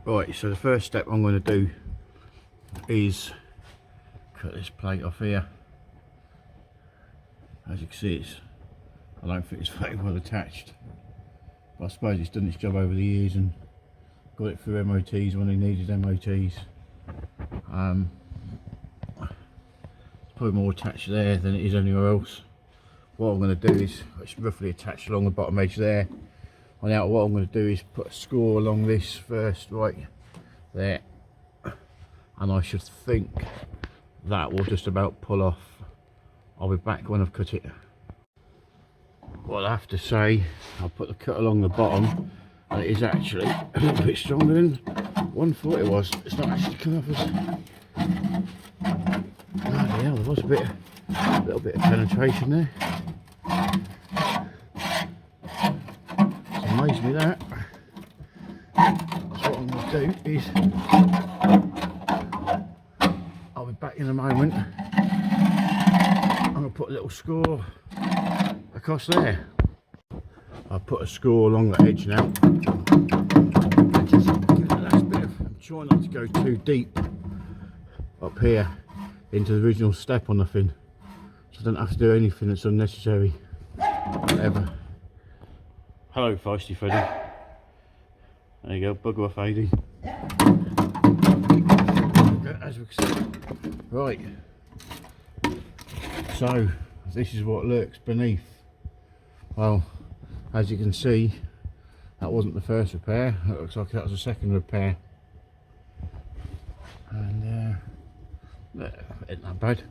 Right, so the first step I'm going to do is cut this plate off here. As you can see, I don't think it's very well attached, but I suppose it's done its job over the years and got it through MOTs when they needed MOTs. It's probably more attached there than it is anywhere else. What I'm going to do is, it's roughly attached along the bottom edge there. And now what I'm going to do is put a score along this first, right there, and I should think that will just about pull off. I'll be back when I've cut it. Well, I have to say, I'll put the cut along the bottom, and it is actually a little bit stronger than one thought it was. It's not actually come off as... Bloody hell, there was a little bit of penetration there. It's amazed me that. So what I'm going to do is, I'll be back in a moment. I'm going to put a little score across there. I'll put a score along the edge now. Just give it a last bit of, I'm trying not to go too deep up here into the original step or nothing, so I don't have to do anything that's unnecessary. Whatever. Hello, Feisty Freddy. There you go, bugger off, AD. As we can see. Right. So, this is what lurks beneath. Well, as you can see, that wasn't the first repair. It looks like that was the second repair. And isn't that bad.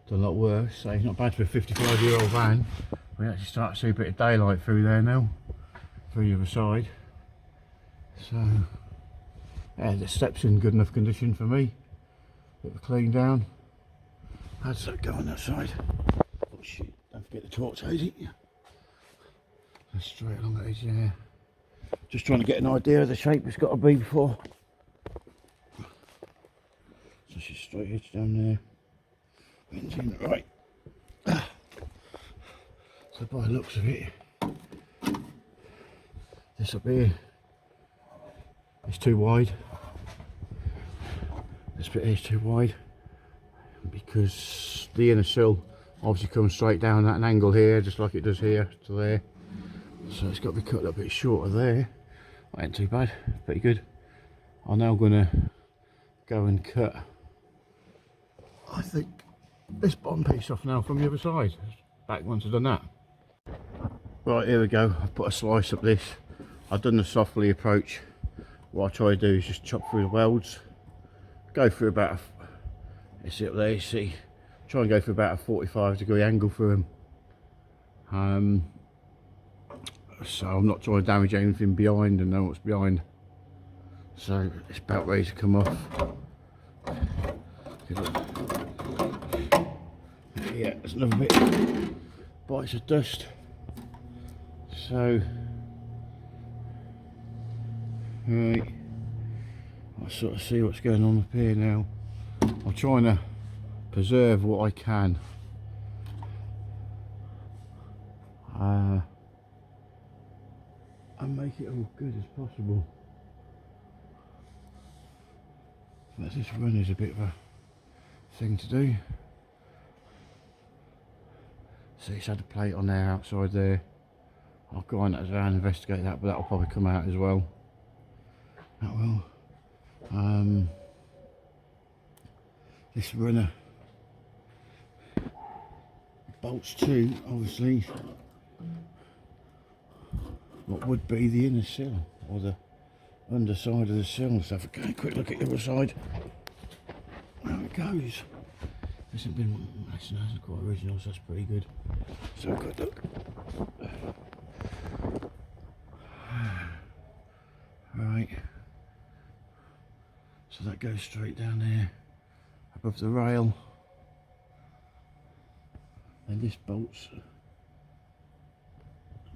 Done a lot worse. So it's not bad for a 55-year-old van. We actually start to see a bit of daylight through there now, through the other side. So yeah, the steps in good enough condition for me. Bit of a clean down. How's that go on that side? Oh shit! Don't forget the torch, Hazy. That's straight along that edge there. Just trying to get an idea of the shape it's got to be before. So she's straight edge down there. Engine right. So by the looks of it, this up here is too wide. This bit here is too wide because the inner sill obviously comes straight down at an angle here, just like it does here to there. So it's got to be cut a little bit shorter there. That ain't too bad, pretty good. I'm now going to go and cut, I think, this bottom piece off now from the other side. Back once I've done that. Right, here we go. I've put a slice up this. I've done the softly approach. What I try to do is just chop through the welds. Go through about you see up there, you see. Try and go for about a 45-degree angle through them. So I'm not trying to damage anything behind and know what's behind. So it's about ready to come off. Yeah, there's another bit. Bites of dust. So, right, I'll sort of see what's going on up here now. I'm trying to preserve what I can. And make it all good as possible. But this run is a bit of a thing to do. See, it's had a plate on there outside there. I'll go on that and investigate that, but that'll probably come out as well. That will. This runner bolts to, obviously, what would be the inner sill or the underside of the sill. Let's have a quick look at the other side. There it goes. Hasn't been, actually hasn't quite original, so that's pretty good. So good look. Right. So that goes straight down there above the rail. And this bolts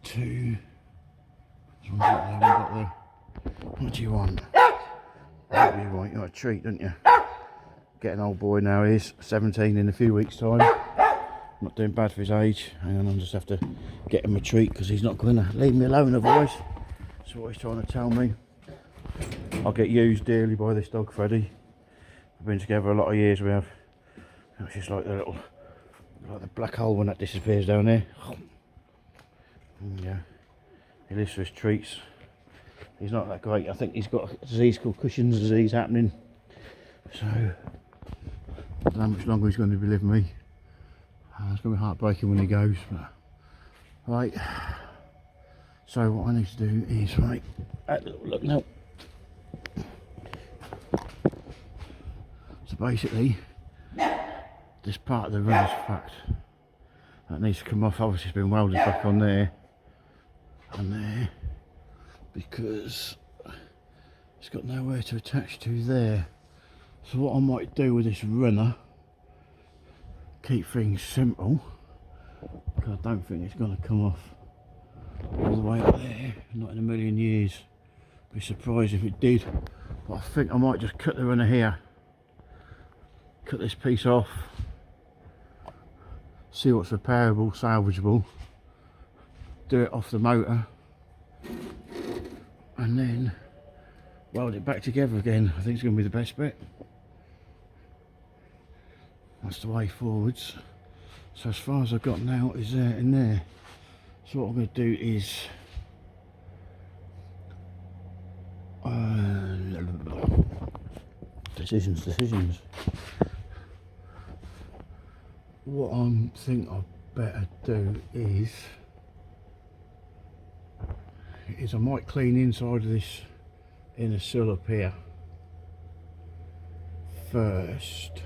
to. What do you want? What do you want? You want a treat, don't you? Getting old boy now, he's 17 in a few weeks' time. Not doing bad for his age. Hang on, I'll just have to get him a treat because he's not going to leave me alone otherwise. That's what he's trying to tell me. I get used dearly by this dog, Freddie. We've been together a lot of years. We have. It's just like the little, like the black hole when that disappears down there. Yeah, he lives for his treats. He's not that great. I think he's got a disease called Cushing's disease happening. So, I don't know how much longer he's going to be living me. It's going to be heartbreaking when he goes. But, right. So what I need to do is, right, have a little look now. So basically, this part of the run is fucked. That needs to come off. Obviously it's been welded back on there and there, because it's got nowhere to attach to there. So what I might do with this runner, keep things simple, because I don't think it's going to come off all the way up there, not in a million years. Be surprised if it did, but I think I might just cut the runner here, cut this piece off, see what's repairable, salvageable, do it off the motor, and then weld it back together again. I think it's going to be the best bit. That's the way forwards. So as far as I've got now is there and there. So what I'm going to do is decisions. What I think I better do is I might clean inside of this inner sill up here first.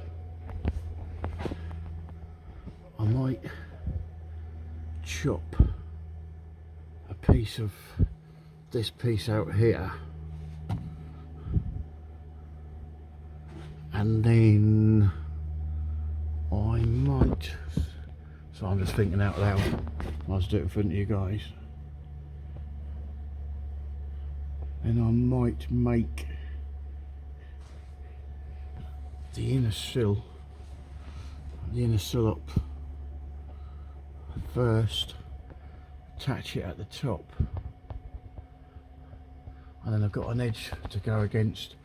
I might chop a piece of this piece out here, and then I might, so I'm just thinking out loud, I'll just do it in front of you guys, and I might make the inner sill up first, attach it at the top, and then I've got an edge to go against,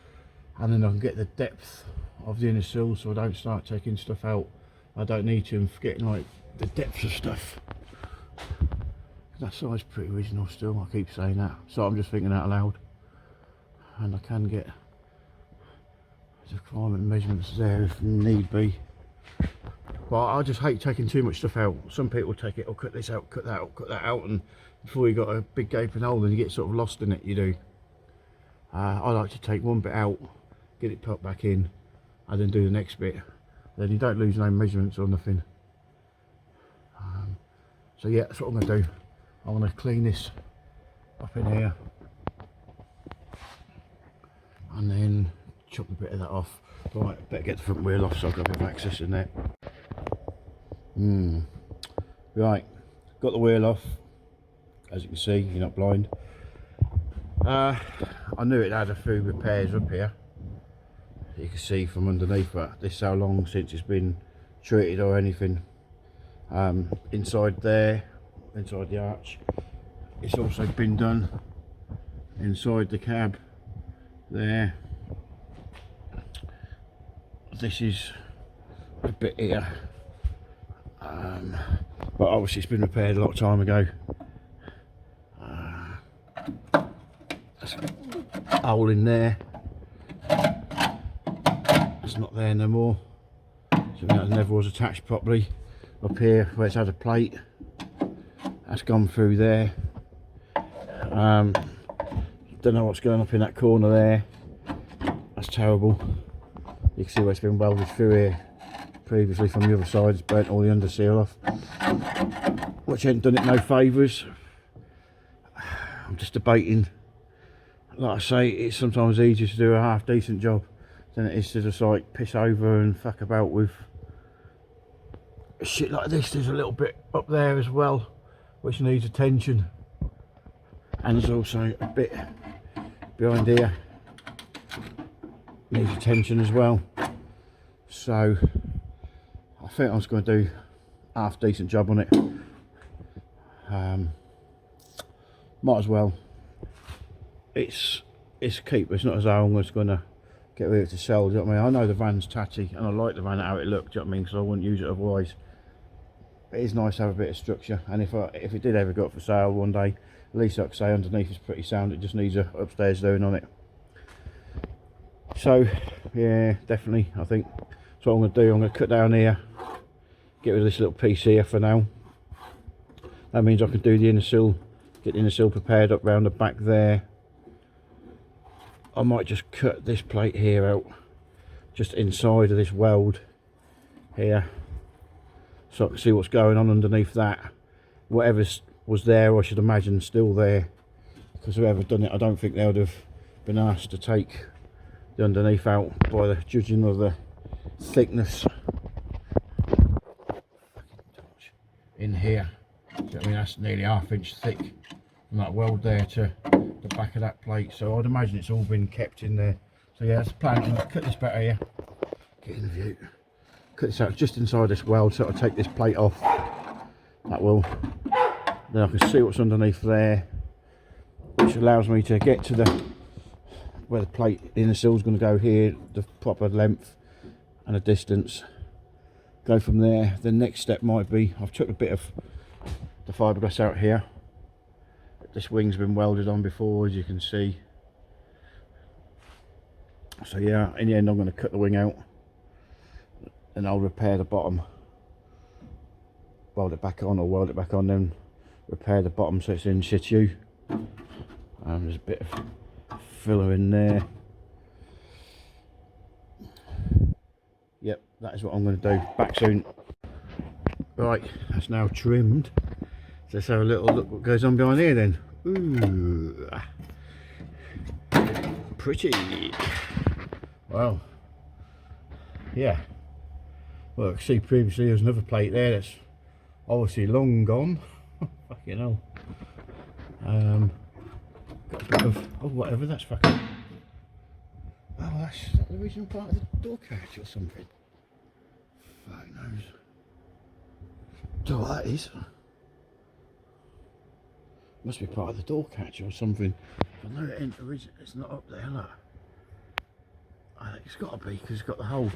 and then I can get the depth of the inner sill so I don't start taking stuff out I don't need to and forgetting like the depth of stuff. That side's pretty reasonable still, I keep saying that, so I'm just thinking out loud, and I can get the requirement measurements there if need be. But I just hate taking too much stuff out. Some people take it, or cut this out, cut that out, and before you got a big gaping hole and you get sort of lost in it, you do. I like to take one bit out, get it put back in, and then do the next bit. Then you don't lose no measurements or nothing. So yeah, that's what I'm going to do. I'm going to clean this up in here, and then chop a bit of that off. Right, better get the front wheel off so I've got a bit of access in there. Right, got the wheel off. As you can see, you're not blind. I knew it had a few repairs up here. You can see from underneath, but this is how long since it's been treated or anything. Inside there, inside the arch, it's also been done. Inside the cab there, this is a bit here, but obviously it's been repaired a lot of time ago. There's a hole in there, it's not there no more, so that never was attached properly. Up here where it's had a plate, that's gone through there. Don't know what's going up in that corner there, that's terrible. You can see where it's been welded through here previously from the other side. It's burnt all the under seal off, which ain't done it no favours. I'm just debating, like I say, it's sometimes easier to do a half decent job than it is to just like piss over and fuck about with shit like this. There's a little bit up there as well which needs attention, and there's also a bit behind here needs attention as well. So I think I was going to do a half decent job on it. Might as well. It's it's keep. It's not as though I'm just going to get rid of it to sell. Do you know what I mean? I know the van's tatty, and I like the van how it looked. Do you know what I mean? Because I wouldn't use it otherwise. It is nice to have a bit of structure, and if it did ever go up for sale one day, at least I could say underneath is pretty sound. It just needs a upstairs doing on it. So yeah, definitely, I think that's what I'm going to do. I'm going to cut down here, get rid of this little piece here for now. That means I can do the inner sill, get the inner sill prepared up round the back there. I might just cut this plate here out, just inside of this weld here, so I can see what's going on underneath that. Whatever was there, I should imagine still there, because whoever done it, I don't think they would have been asked to take the underneath out by the judging of the thickness in here. I mean, that's nearly ½ inch thick from that weld there to the back of that plate, so I'd imagine it's all been kept in there. So yeah, that's the plan. I'm going to cut this better here, get in the view, cut this out just inside this weld, so I'll take this plate off. That will, then I can see what's underneath there, which allows me to get to the where the plate inner sill is going to go here, the proper length and a distance. Go from there. The next step might be, I've took a bit of the fiberglass out here. This wing's been welded on before, as you can see. So yeah, in the end I'm going to cut the wing out and I'll repair the bottom, weld it back on, or weld it back on, then repair the bottom so it's in situ. There's a bit of filler in there. Yep, that is what I'm going to do. Back soon. Right, that's now trimmed. Let's have a little look what goes on behind here then. Ooh, pretty. Well, yeah. Well, see, previously there's another plate there that's obviously long gone. Fucking hell. Got a bit of, oh, whatever, that's fucking, oh, that's the original part of the door catch or something. Fuck knows. So what that is, must be part of the door catch or something. I know it ain't original, it's not up there, look. I think it's got to be, because it's got the hole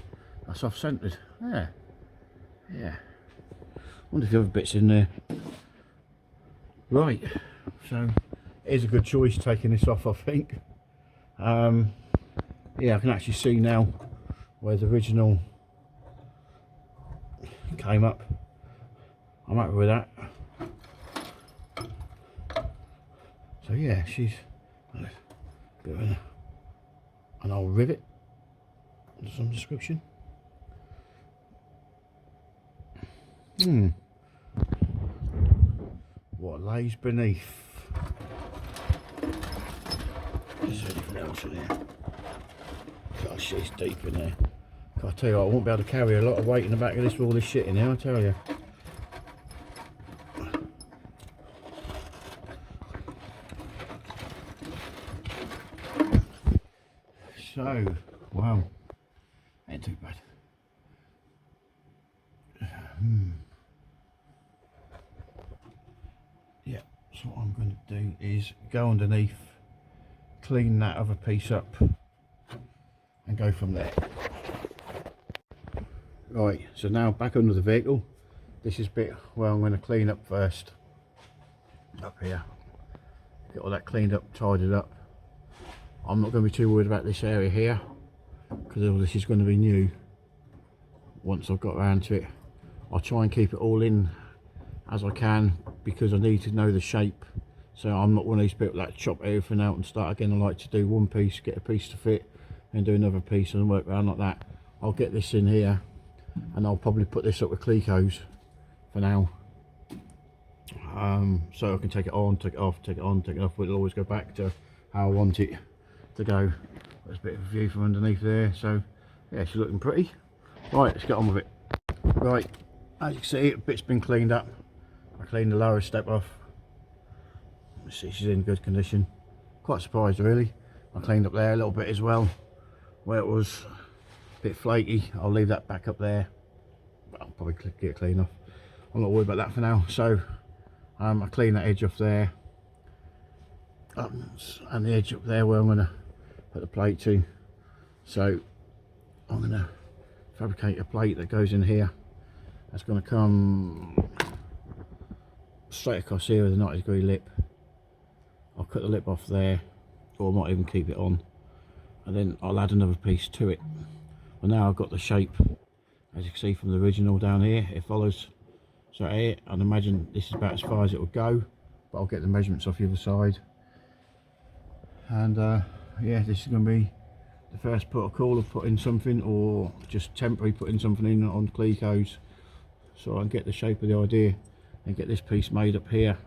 that's off centred. Yeah, yeah. Wonder if the other bit's in there. Right, so it is a good choice taking this off, I think. Yeah, I can actually see now where the original came up. I'm happy with that. So yeah, she's a bit of an old rivet of some description. What lays beneath? Is there anything else in there? God, she's deep in there. I tell you what, I won't be able to carry a lot of weight in the back of this with all this shit in there, I tell you. So, wow, ain't too bad. Yeah, so what I'm going to do is go underneath, clean that other piece up and go from there. Right, so now back under the vehicle. This is bit where I'm going to clean up first. Up here, get all that cleaned up, tidied up. I'm not going to be too worried about this area here, because all this is going to be new once I've got around to it. I'll try and keep it all in as I can, because I need to know the shape. So I'm not one of these people that chop everything out and start again. I like to do one piece, get a piece to fit, and do another piece and work around like that. I'll get this in here, and I'll probably put this up with Clecos for now. So I can take it on, take it off, take it on, take it off, but it'll always go back to how I want it to go. There's a bit of a view from underneath there, so yeah, she's looking pretty. Right, let's get on with it. Right, as you can see, a bit's been cleaned up. I cleaned the lower step off. Let's see, she's in good condition. Quite surprised really. I cleaned up there a little bit as well, where it was a bit flaky. I'll leave that back up there. I'll probably get it clean off. I'm not worried about that for now. So I clean that edge off there, and the edge up there where I'm going to put the plate to. So I'm going to fabricate a plate that goes in here. That's going to come straight across here with a 90-degree lip. I'll cut the lip off there, or I might even keep it on, and then I'll add another piece to it. Well, now I've got the shape, as you can see from the original down here. It follows. So here, I'd imagine this is about as far as it will go, but I'll get the measurements off the other side. And yeah, this is going to be the first port of call of putting something, or just temporary putting something in on Clecos, so I can get the shape of the idea and get this piece made up here.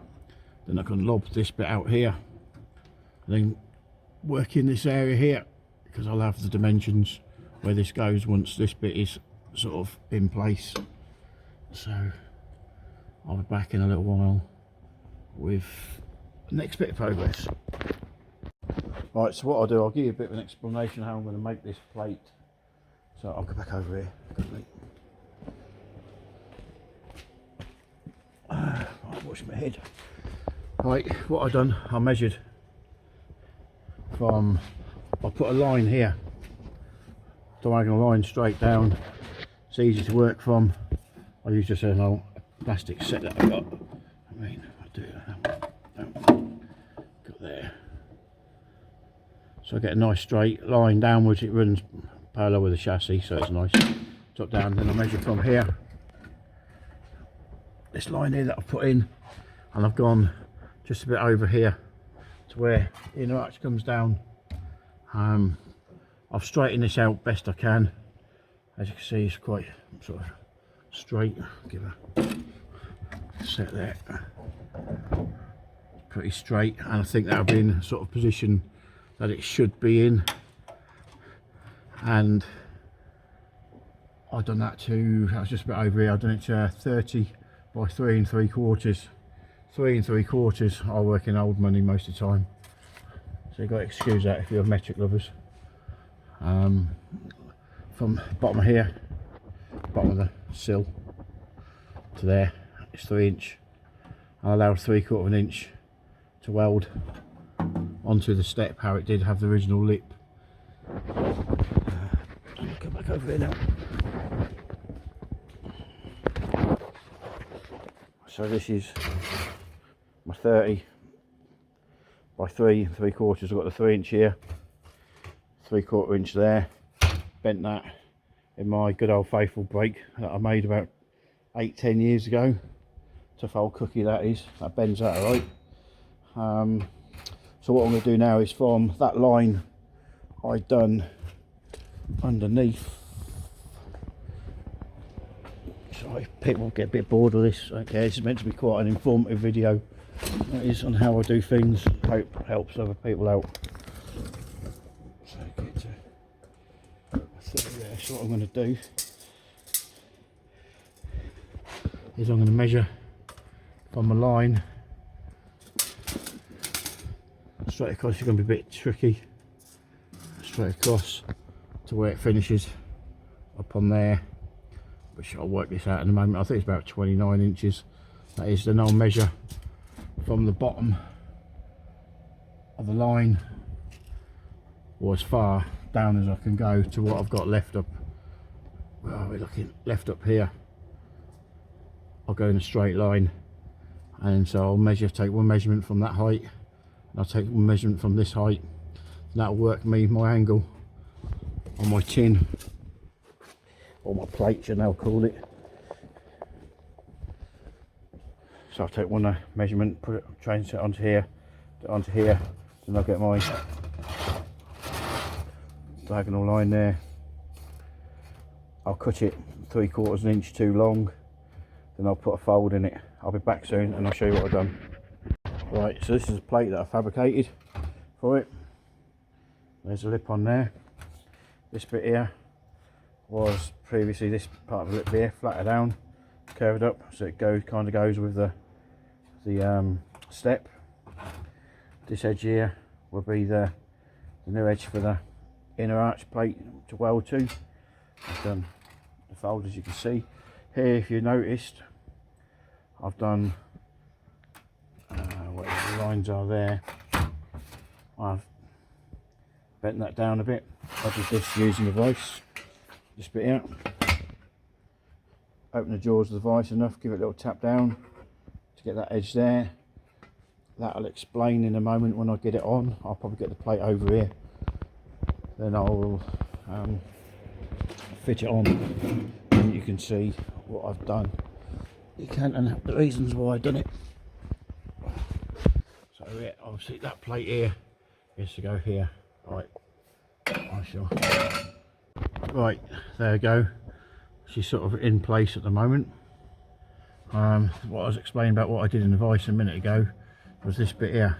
Then I can lob this bit out here and then work in this area here, because I'll have the dimensions where this goes once this bit is sort of in place. So I'll be back in a little while with the next bit of progress. Right, so what I'll do, I'll give you a bit of an explanation how I'm going to make this plate. So I'll go back over here. I'll wash my head. Right, what I've done, I measured from, I'll put a line here, diagonal line straight down. It's easy to work from. I use just an old plastic set that I've got. I mean, I'll do that. Got there. So I get a nice straight line downwards. It runs parallel with the chassis, so it's nice. Drop down, then I measure from here. This line here that I've put in, and I've gone just a bit over here to where the inner arch comes down. I've straightened this out best I can. As you can see, it's quite sort of straight. Give a set there. Pretty straight, and I think that'll be in sort of position that it should be in. And I've done that was just a bit over here. I've done it to 30 by 3 3/4. 3 3/4. I work in old money most of the time, so you've got to excuse that if you're metric lovers. From bottom of here, bottom of the sill to there, it's 3 inch. I allowed 3/4 inch to weld onto the step, how it did have the original lip. I'll come back over here now. So this is my 30 by 3 3/4. I've got the 3 inch here, 3/4 inch there. Bent that in my good old faithful brake that I made about 8-10 years ago. Tough old cookie that is. That bends that alright. So what I'm going to do now is, from that line I've done underneath. Sorry, people get a bit bored of this. Okay, this is meant to be quite an informative video. It is on how I do things. Hope helps other people out. So get to there. So what I'm going to do is I'm going to measure from the line straight across. It's going to be a bit tricky. Straight across to where it finishes up on there, which I'll work this out in a moment. I think it's about 29 inches. That is. Then I'll measure from the bottom of the line, or as far down as I can go, to what I've got left up. Where are we looking? Left up here. I'll go in a straight line, and so I'll measure, take one measurement from that height, and I'll take one measurement from this height, and that'll work me my angle on my tin, or my plate you now call it. So I'll take one measurement, put it, change it onto here, then I'll get my diagonal line there. I'll cut it 3/4 inch too long, then I'll put a fold in it. I'll be back soon and I'll show you what I've done. Right, so this is a plate that I fabricated for it. There's a lip on there. This bit here was previously this part of the lip here, flatter down, curved up, so it kind of goes with the step. This edge here will be the new edge for the inner arch plate to weld to. I've done the fold, as you can see here. If you noticed, I've done whatever the lines are there. I've bent that down a bit. I did this using the vice, this bit here. Open the jaws of the vice enough, give it a little tap down to get that edge there. That'll explain in a moment when I get it on. I'll probably get the plate over here, then I'll fit it on and you can see what I've done. You can, and the reasons why I've done it. So yeah, obviously that plate here is to go here. Right, I shall. Right, there we go. She's sort of in place at the moment. What I was explaining about what I did in the vice a minute ago was this bit here.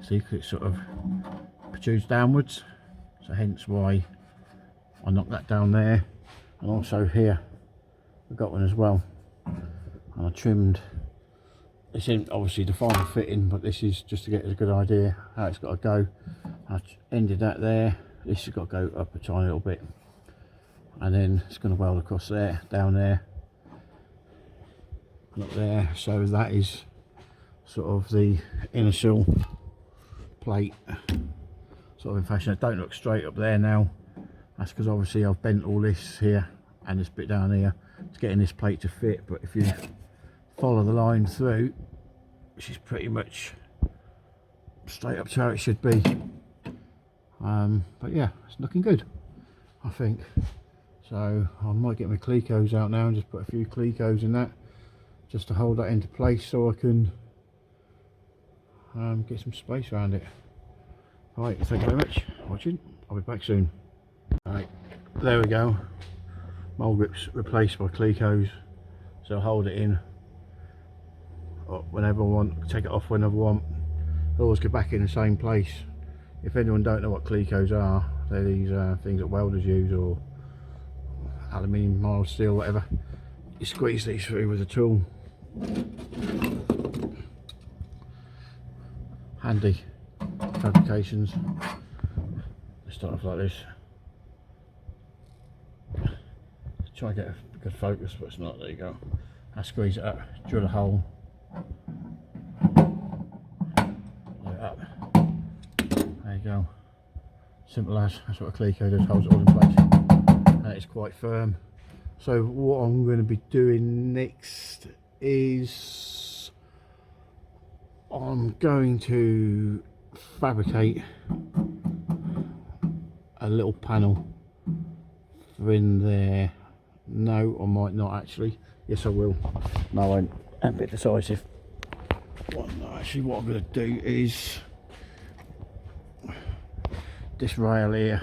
See, it sort of protrudes downwards, so hence why I knocked that down there. And also here I've got one as well, and I trimmed this in, obviously the final fitting, but this is just to get a good idea how it's got to go. I ended that there. This has got to go up a tiny little bit, and then it's going to weld across there, down there, up there. So that is sort of the inner sill plate, sort of in fashion. It don't look straight up there now. That's because obviously I've bent all this here and this bit down here to get in this plate to fit. But if you follow the line through, she's pretty much straight up to how it should be. But yeah, it's looking good, I think. So I might get my clecos out now and just put a few clecos in that, just to hold that into place so I can get some space around it. Right, thank you very much for watching. I'll be back soon. Right, there we go. Mould grips replaced by clecos, so hold it in whenever I want, take it off whenever I want. Always get back in the same place. If anyone don't know what clecos are, they're these things that welders use, or aluminium, mild steel, whatever. You squeeze these through with a tool. Handy fabrications. Let's start off like this. Try and get a good focus, but it's not. There you go. I squeeze it up, drill a hole. Drill it up. There you go. Simple as. That's what a cleco does, holds it all in place. And it's quite firm. So what I'm going to be doing next is I'm going to fabricate a little panel for in there. No, I might not actually. Yes, I will. No, I won't. I'm a bit decisive. Actually, what I'm going to do is this rail here.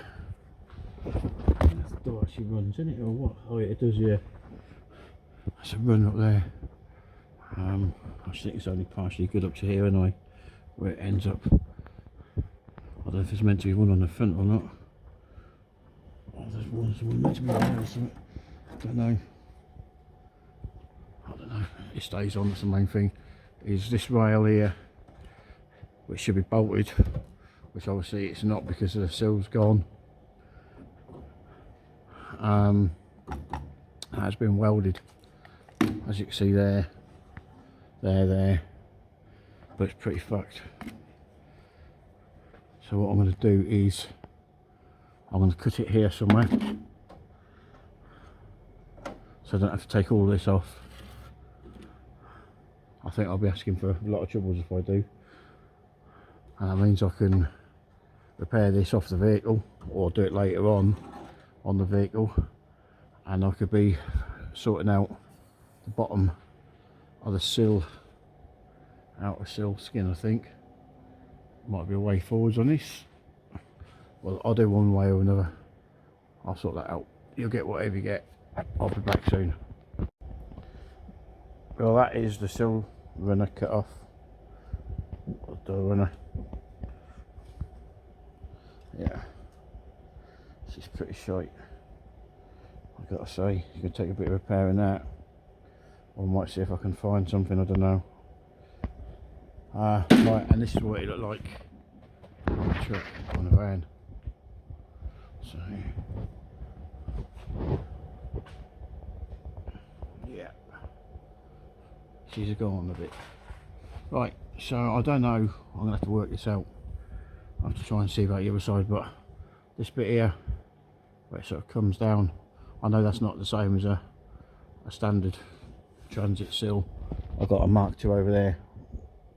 The door actually runs, isn't it, or what? Oh yeah, it does. Yeah, that's a run up there. I think it's only partially good up to here anyway, where it ends up. I don't know if it's meant to be one on the front or not. Oh, there's one meant to be there or something. I don't know. It stays on. That's the main thing. Is this rail here, which should be bolted, which obviously it's not because the sill's gone. Has been welded, as you can see there, there, but it's pretty fucked. So what I'm going to do is I'm going to cut it here somewhere, so I don't have to take all this off. I think I'll be asking for a lot of troubles if I do, and that means I can repair this off the vehicle or do it later on the vehicle, and I could be sorting out the bottom of the sill, outer sill skin. I think might be a way forwards on this. Well, I'll do one way or another. I'll sort that out. You'll get whatever you get. I'll be back soon. Well, that is the sill runner cut off. Door runner. Yeah, this is pretty shite, I've got to say. You can take a bit of repairing that, or I might see if I can find something, I don't know. Right, and this is what it looked like on the truck, on the van. So yeah, she's gone a bit. Right, so I don't know, I'm gonna have to work this out. I'll have to try and see about the other side, but this bit here where it sort of comes down, I know that's not the same as a standard transit sill. I've got a Mark II over there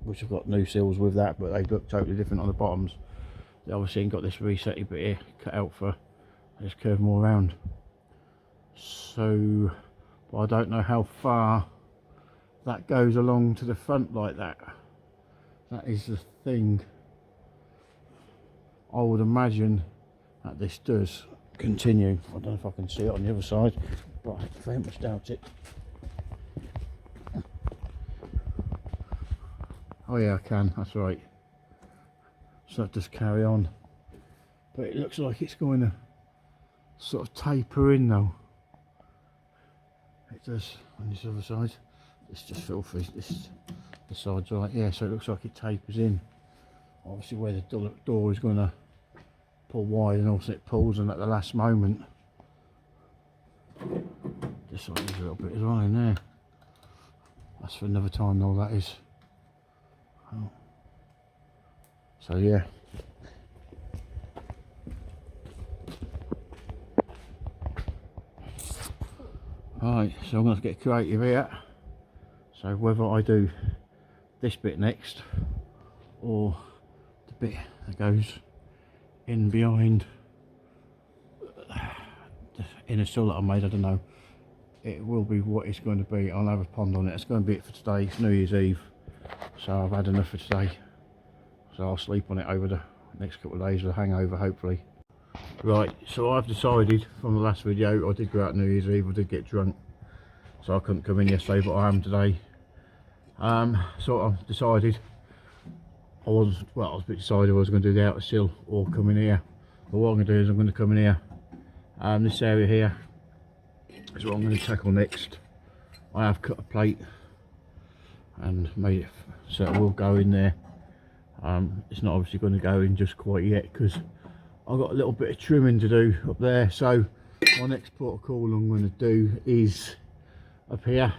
which have got new sills with that, but they look totally different on the bottoms. They obviously ain't got this resetty bit here cut out for this curve more around. So, but I don't know how far that goes along to the front like that. That is the thing. I would imagine that this does continue. I don't know if I can see it on the other side, but I very much doubt it. Oh yeah, I can, that's right. So that does carry on. But it looks like it's going to sort of taper in though. It does on this other side. It's just filthy. The side's right, yeah, so it looks like it tapers in. Obviously where the door is going to pull wide, and also it pulls in at the last moment. Just like there's a little bit as well in there. That's for another time though, that is. Oh. So yeah. Right, so I'm going to get creative here. So whether I do this bit next or the bit that goes in behind the inner sill that I made, I don't know. It will be what it's going to be. I'll have a pond on it. It's going to be it for today. It's New Year's Eve, so I've had enough for today. So I'll sleep on it over the next couple of days with a hangover, hopefully. Right, so I've decided from the last video, I did go out New Year's Eve, I did get drunk, so I couldn't come in yesterday, but I am today. So I've decided, I was a bit decided I was going to do the outer sill or come in here. But what I'm going to do is I'm going to come in here. This area here is what I'm going to tackle next. I have cut a plate and made it so it will go in there. It's not obviously going to go in just quite yet because I've got a little bit of trimming to do up there. So my next port of call I'm going to do is up here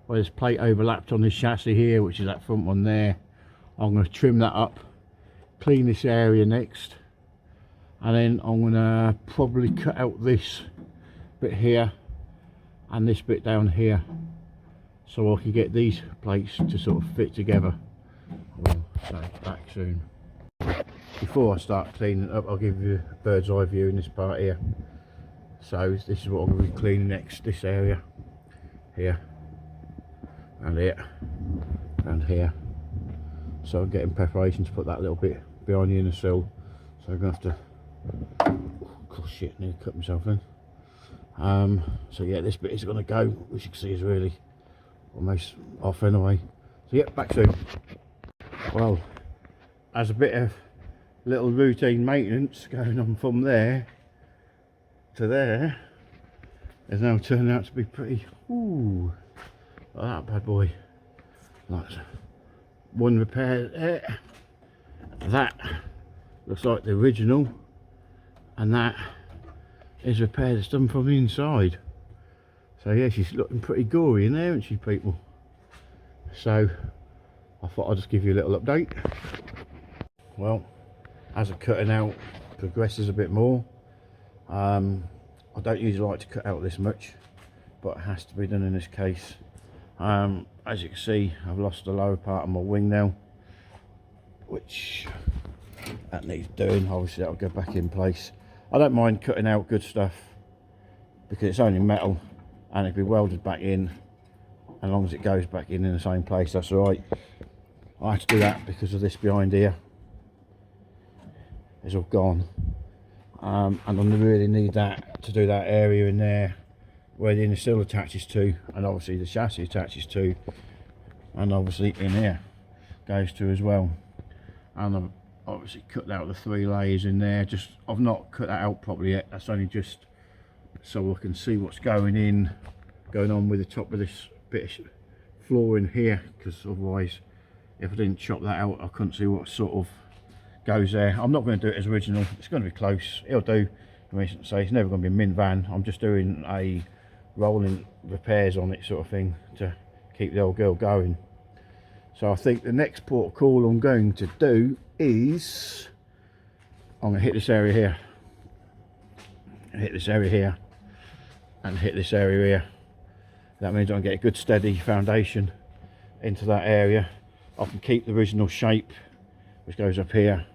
where this plate overlapped on this chassis here, which is that front one there. I'm going to trim that up, clean this area next, and then I'm going to probably cut out this bit here and this bit down here so I can get these plates to sort of fit together. I'll say back soon. Before I start cleaning up, I'll give you a bird's eye view in this part here. So this is what I'm going to be cleaning next, this area here and here and here. So I'm getting preparation to put that little bit behind the inner sill. So I'm going to have to, oh shit, I need to cut myself in. So yeah, this bit is going to go, which you can see is really almost off anyway. So yeah, back soon. Well, as a bit of little routine maintenance going on from there to there, has now turned out to be pretty, ooh, like that bad boy. That's one repair there. That looks like the original, and that is repair that's done from the inside. So yeah, she's looking pretty gory in there, isn't she, people? So I thought I'd just give you a little update. Well, as the cutting out progresses a bit more, I don't usually like to cut out this much, but it has to be done in this case. As you can see, I've lost the lower part of my wing now, which that needs doing. Obviously that'll go back in place. I don't mind cutting out good stuff because it's only metal and it'll be welded back in, as long as it goes back in the same place, that's all right. I had to do that because of this behind here. It's all gone, and I really need that to do that area in there where the inner sill attaches to, and obviously the chassis attaches to, and obviously in here goes to as well. And I've obviously cut out the 3 layers in there. Just I've not cut that out properly yet. That's only just so I can see what's going on with the top of this bit of flooring here, because otherwise if I didn't chop that out I couldn't see what sort of goes there. I'm not going to do it as original. It's going to be close. It'll do. I mean, say it's never going to be a min van. I'm just doing a rolling repairs on it sort of thing to keep the old girl going. So I think the next port of call I'm going to do is I'm going to hit this area here, hit this area here, and hit this area here. That means I can get a good steady foundation into that area. I can keep the original shape which goes up here,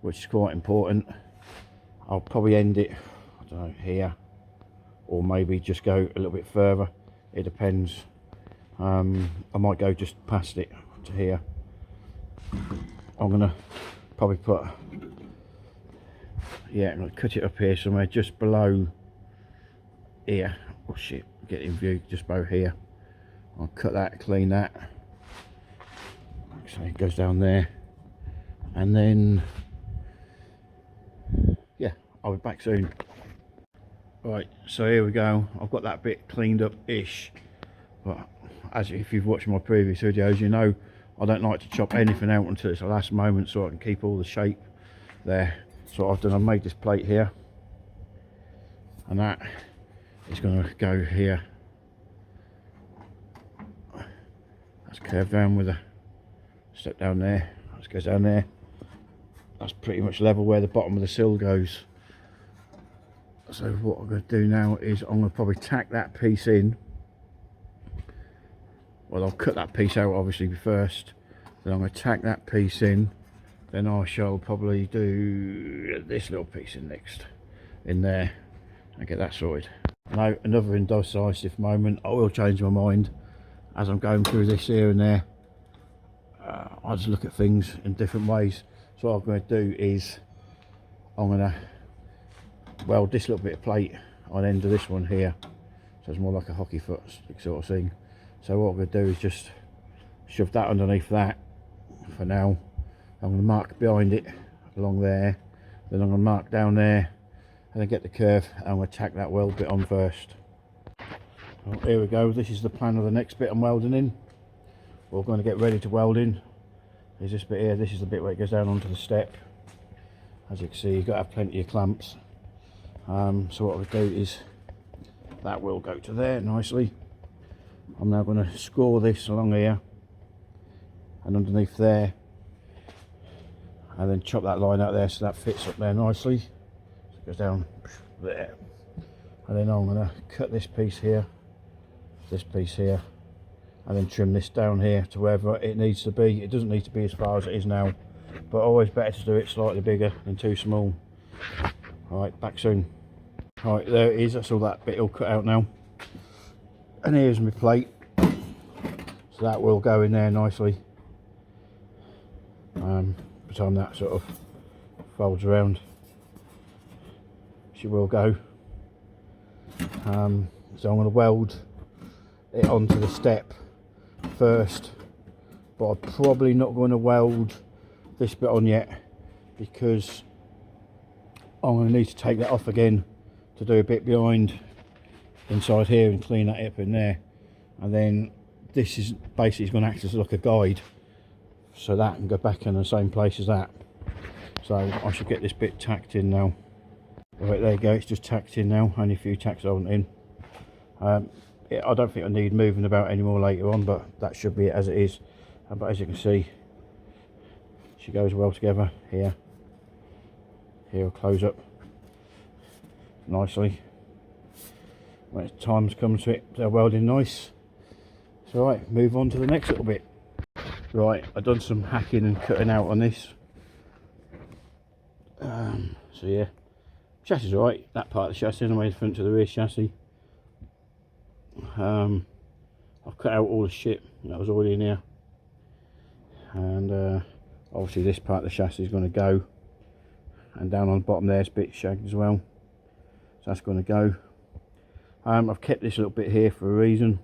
which is quite important. I'll probably end it, I don't know, here, or maybe just go a little bit further. It depends. I might go just past it to here. I'm gonna probably put, yeah, I'm gonna cut it up here somewhere just below here. Oh shit, get in view just below here. I'll cut that, clean that. So it goes down there, and then yeah, I'll be back soon. Right, so here we go. I've got that bit cleaned up ish, but as if you've watched my previous videos, you know I don't like to chop anything out until it's the last moment, so I can keep all the shape there. So what I've done, I've made this plate here, and that is going to go here. That's curved down with a step down there. That goes down there. That's pretty much level where the bottom of the sill goes. So what I'm going to do now is I'm going to probably tack that piece in. Well, I'll cut that piece out obviously first, then I'm going to tack that piece in, then I shall probably do this little piece in next, in there, and get that sorted. Now, another indecisive moment. I will change my mind as I'm going through this here and there. I just look at things in different ways. So what I'm going to do is I'm going to weld this little bit of plate on the end of this one here, so it's more like a hockey foot sort of thing. So what I'm going to do is just shove that underneath that for now. I'm going to mark behind it along there, then I'm going to mark down there, and then get the curve, and I'm going to tack that weld bit on first. Well, here we go. This is the plan of the next bit I'm welding in. We're going to get ready to weld in. There's this bit here. This is the bit where it goes down onto the step. As you can see, you've got to have plenty of clamps. So what we'll do is that will go to there nicely. I'm now going to score this along here and underneath there, and then chop that line out there so that fits up there nicely. So it goes down there, and then I'm going to cut this piece here, and then trim this down here to wherever it needs to be. It doesn't need to be as far as it is now, but always better to do it slightly bigger than too small. Alright, back soon. Alright, there it is. That's all that bit all cut out now. And here's my plate. So that will go in there nicely. By the time that sort of folds around, she will go. So I'm going to weld it onto the step first, but I'm probably not going to weld this bit on yet, because I'm going to need to take that off again to do a bit behind inside here and clean that up in there, and then this is basically going to act as like a guide, so that can go back in the same place as that. So I should get this bit tacked in now. Right, there you go, it's just tacked in now, only a few tacks on in. I don't think I need moving about anymore later on, but that should be it as it is. But as you can see, she goes well together here. Here will close up nicely when it's time comes to it. They're welding nice. So right, move on to the next little bit. Right, I've done some hacking and cutting out on this. So yeah, chassis is alright. That part of the chassis, I made the front to the rear chassis. I've cut out all the shit that was already in here, and obviously this part of the chassis is going to go, and down on the bottom there's a bit shagged as well, so that's going to go. I've kept this little bit here for a reason,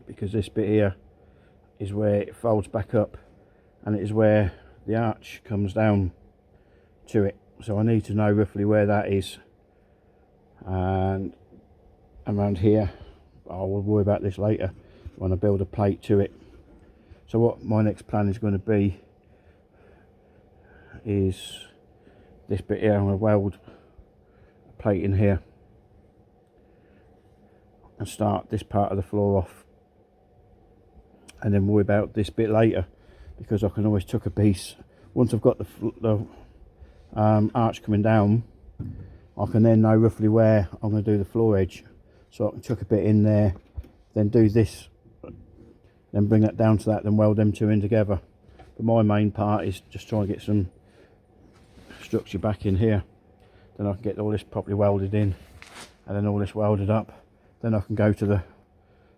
because this bit here is where it folds back up, and it is where the arch comes down to it, so I need to know roughly where that is. And around here, I will worry about this later when I build a plate to it. So what my next plan is going to be is this bit here. I'm going to weld a plate in here and start this part of the floor off, and then worry about this bit later, because I can always tuck a piece once I've got the arch coming down, I can then know roughly where I'm going to do the floor edge, so I can chuck a bit in there, then do this, then bring that down to that, then weld them two in together. But my main part is just trying to get some structure back in here, then I can get all this properly welded in, and then all this welded up, then I can go to the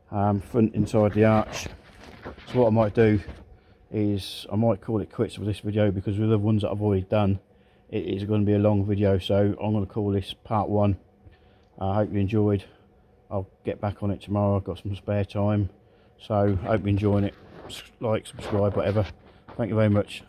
front inside the arch. So what I might do is I might call it quits for this video, because with the ones that I've already done, it is going to be a long video, so I'm going to call this part 1. I hope you enjoyed. I'll get back on it tomorrow, I've got some spare time, so hope you're enjoying it. Like, subscribe, whatever. Thank you very much.